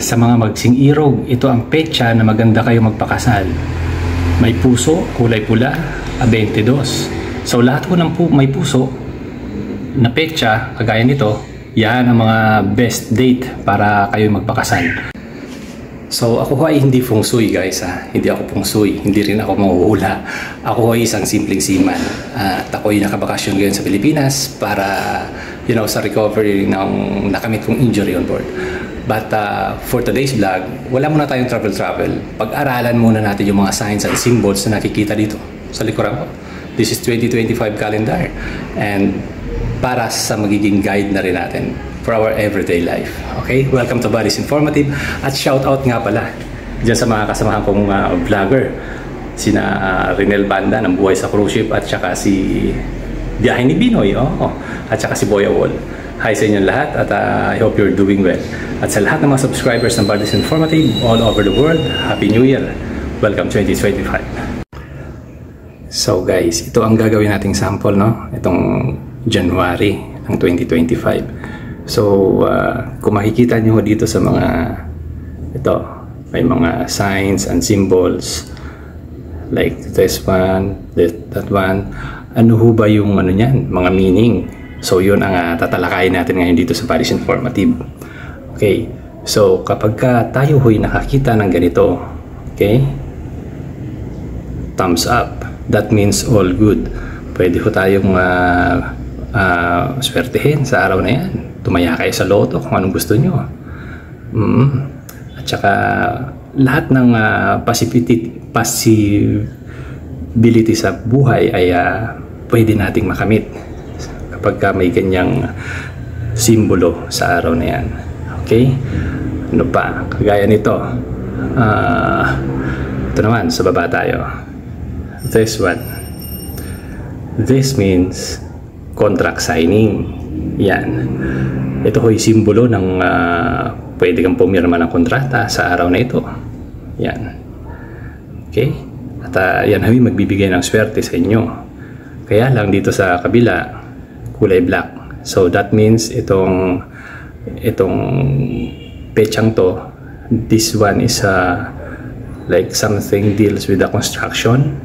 Sa mga magsing irog, ito ang petsa na maganda kayo magpakasal. May puso, kulay pula, 22. So lahat ko ng may puso na petsa, kagaya nito, yan ang mga best date para kayo magpakasal. So ako ay hindi feng shui guys ha. Hindi ako feng shui, hindi rin ako manghuhula. Ako ay isang simpleng seaman. At ako ay nakabakasyon ngayon sa Pilipinas para sa recovery ng nakamit kong injury on board. But for today's vlog, wala muna tayong travel. Pag-aralan muna natin yung mga signs and symbols na nakikita dito sa likuran ko. This is 2025 calendar and para sa magiging guide na rin natin for our everyday life. Okay? Welcome to Buddy's Informative. At shout out nga pala dyan sa mga kasamahan kong vlogger. Sina Rinel Banda ng Buhay sa Cruise Ship at saka si Biyahe ni Binoy. At saka si Boya Wall. Hi sa inyong lahat at I hope you're doing well. At sa lahat ng mga subscribers ng Buddy's Informative all over the world, Happy New Year! Welcome 2025! So guys, ito ang gagawin nating sample, no? Itong January ng 2025. So, kung makikita nyo dito sa mga ito, may mga signs and symbols like this one, that one. Ano ho ba yung niyan? Mga meaning. So, yun ang tatalakayin natin ngayon dito sa Buddy's Informative. Okay. So, kapag tayo ho'y nakakita ng ganito, okay? Thumbs up. That means all good. Pwede ho tayong swertehin sa araw na yan. Tumaya kayo sa loto kung anong gusto nyo. At saka lahat ng possibility sa buhay ay pwede nating makamit kapag may ganyang simbolo sa araw na yan. Okay? Ano pa? Kagaya nito. Ito naman, sa baba tayo. This one. This means contract signing. Yan. Ito ho'y simbolo ng pwede kang pumirma ng kontrata sa araw na ito. Yan. Okay? At yan ho'y magbibigay ng swerte sa inyo. Kaya lang dito sa kabila, kulay black. So that means itong petsang to, this one is like something deals with the construction.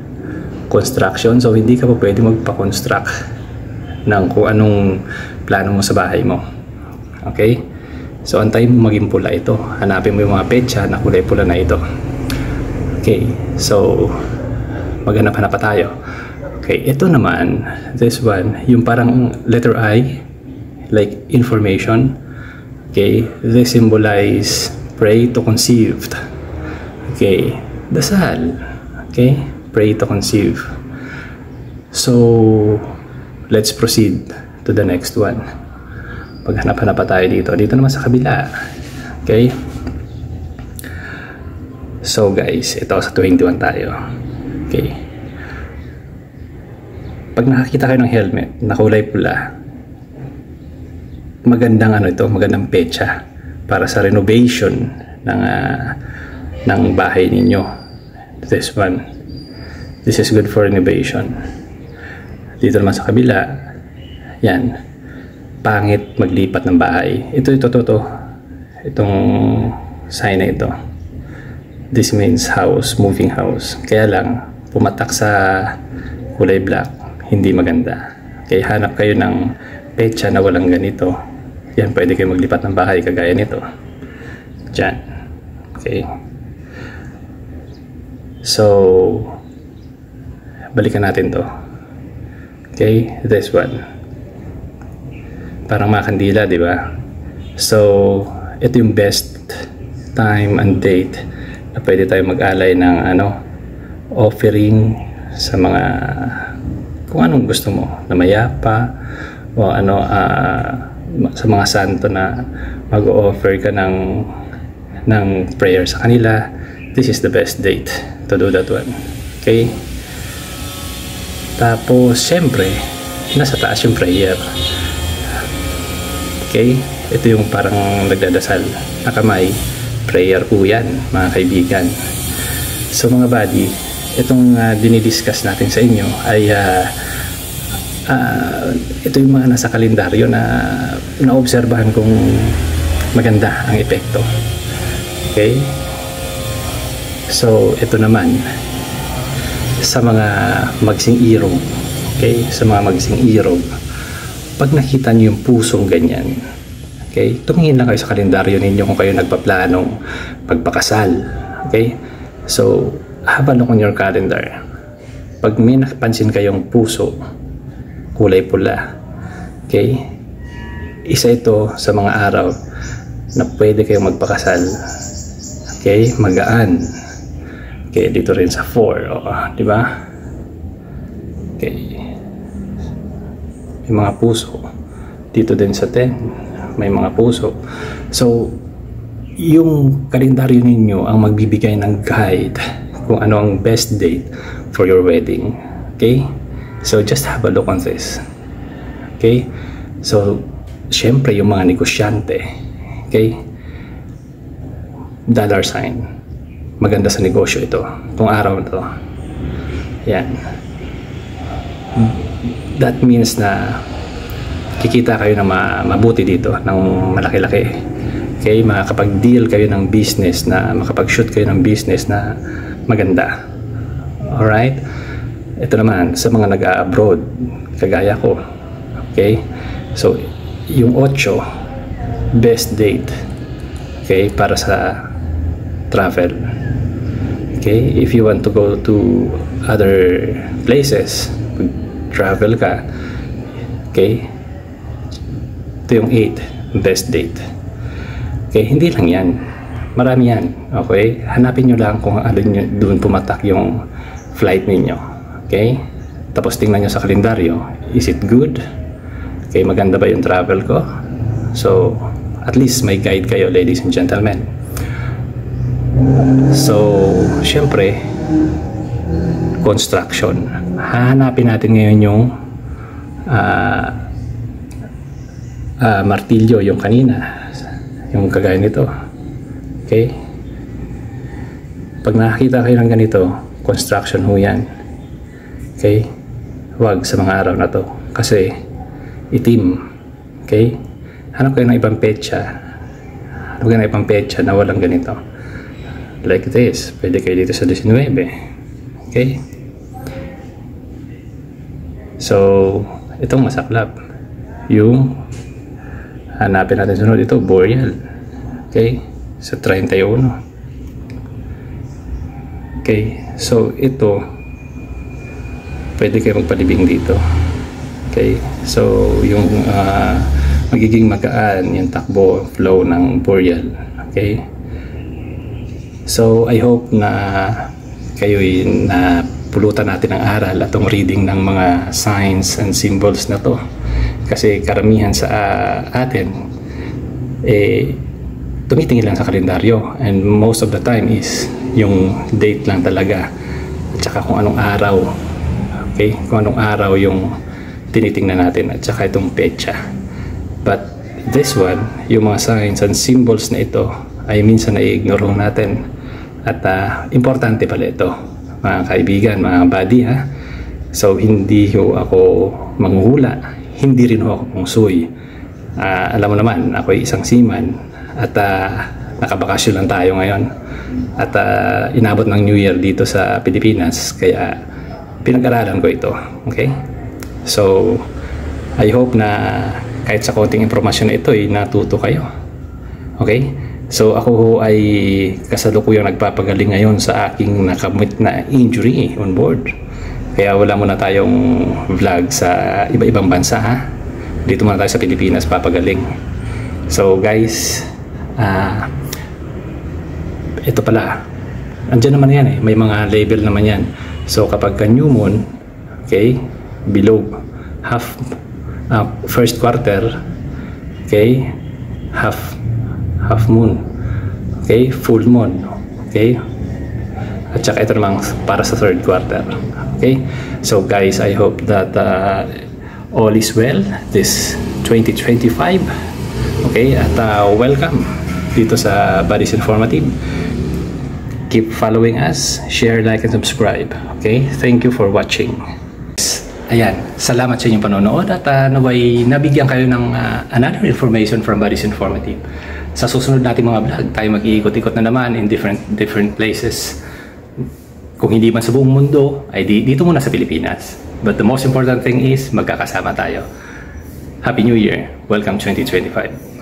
So hindi ka pa pwede magpa-construct ng kung anong plano mo sa bahay mo. Okay? So antayin mo maging pula ito. Hanapin mo yung mga petsa na kulay pula na ito. Okay. So maghanap-hanap pa tayo. Okay. Ito naman, this one, yung parang letter I, like information. Okay. This symbolize pray to conceive. Okay. Dasal. Okay. Pray to conceive. So let's proceed to the next one. Paghanap-hanap pa tayo dito. Dito naman sa kabila. Okay? So guys, ito sa 21 tayo. Okay. Pag nakakita kayo ng helmet na kulay pula, magandang magandang petsa para sa renovation ng bahay ninyo. This one. This is good for renovation. Dito naman sa kabila, yan, pangit maglipat ng bahay. Itong sign na ito. This means house, moving house. Kaya lang, pumatak sa kulay black, hindi maganda. Kaya hanap kayo ng petsa na walang ganito. Yan, pwede kayo maglipat ng bahay kagaya nito. Diyan. Okay. So, balikan natin to. Okay, this one. Parang makandila, di ba? So, ito yung best time and date na pwede tayo mag-alay ng offering sa mga kung anong gusto mo, na mayapa o sa mga santo na mag-offer ka ng prayer sa kanila. This is the best date to do that one. Okay? Tapos, syempre, nasa taas yung prayer. Okay? Ito yung parang nagdadasal na kamay. Prayer po yan, mga kaibigan. So, mga buddy, itong dinidiscuss natin sa inyo ay ito yung mga nasa kalendaryo na naobserbahan kong maganda ang epekto. Okay? So, ito naman sa mga magsing irog. Okay? Sa mga magsing irog. Pag nakita niyo yung pusong ganyan, okay? Tumingin lang kayo sa kalendaryo ninyo kung kayo nagpaplanong pagpakasal. Okay? So, have a look on your calendar. Pag may napansin kayong puso, kulay pula, okay? Isa ito sa mga araw na pwede kayong magpakasal. Okay? Magaan. Okay, dito rin sa 4, di ba? Okay. May mga puso. Dito din sa 10, may mga puso. So, yung kalendaryo ninyo ang magbibigay ng guide kung ano ang best date for your wedding. Okay? So, just have a look on this. Okay? So, syempre yung mga negosyante. Okay? Dollar sign. Maganda sa negosyo ito. Itong araw na to. Yan. That means na kikita kayo ng mabuti dito, ng malaki-laki. Okay, makakapag-deal kayo ng business na, makapag-shoot kayo ng business na maganda. Alright? Ito naman, sa mga nag-abroad, kagaya ko. Okay? So, yung 8, best date. Okay, para sa travel. Okay, if you want to go to other places, travel ka, okay, ito yung 8, best date. Okay, hindi lang yan. Marami yan. Okay? Hanapin nyo lang kung alin nyo doon pumatak yung flight ninyo. Okay? Tapos tingnan nyo sa kalendaryo. Is it good? Okay, maganda ba yung travel ko? So, at least may guide kayo, ladies and gentlemen. So, syempre, construction. Hahanapin natin ngayon yung martilyo, yung kanina. Yung kagaya nito. Okay? Pag nakakita kayo ng ganito, construction ho yan. Okay? Huwag sa mga araw na to. Kasi itim. Okay? Hanap kayo ng ibang petsa. Hanap kayo ng ibang petsa na walang ganito. Like this. Pwede kayo dito sa 19. Okay? So, itong masaklap. Yung hanapin natin sunod, ito boreal. Okay, sa 31. Okay, so ito pwede kayo magpalibing dito. Okay, so yung magiging magaan yung takbo, flow ng boreal. Okay, so I hope na kayo'y napulutan natin ang aral at ang reading ng mga signs and symbols na to. Kasi karamihan sa atin tumitingin lang sa kalendaryo, and most of the time is yung date lang talaga at saka kung anong araw. Okay, kung anong araw yung tinitingnan natin at saka itong petsa. But this one, yung mga signs and symbols na ito ay minsan na-ignore natin, at importante pala ito, mga kaibigan, mga buddy, ha. So hindi ho ako manghuhula, hindi rin ako pungsoy. Alam mo naman, ako ay isang seaman at nakabakasyon lang tayo ngayon. At inabot ng New Year dito sa Pilipinas, kaya pinag-aralan ko ito. Okay? So, I hope na kahit sa konting impormasyon na ito ay natuto kayo. Okay? So, ako ho ay kasalukuyang nagpapagaling ngayon sa aking nakamit na injury on board. Kaya wala muna tayong vlog sa iba-ibang bansa, ha? Dito muna tayo sa Pilipinas papagaling. So guys, ito pala, andyan naman yan may mga label naman yan. So kapag new moon, okay, below half, first quarter, okay, half moon, okay, full moon, okay, at saka ito naman para sa third quarter. Okay, so guys, I hope that all is well this 2025. Okay, at welcome dito sa Buddies Informative. Keep following us, share, like, and subscribe. Okay, thank you for watching. Ayan, salamat sa inyong panonood at naway nabigyan kayo ng another information from Buddies Informative. Sa susunod nating mga vlog, tayo mag-iikot-ikot na naman in different places. Kung hindi man sa buong mundo, ay dito muna sa Pilipinas. But the most important thing is magkakasama tayo. Happy New Year! Welcome 2025!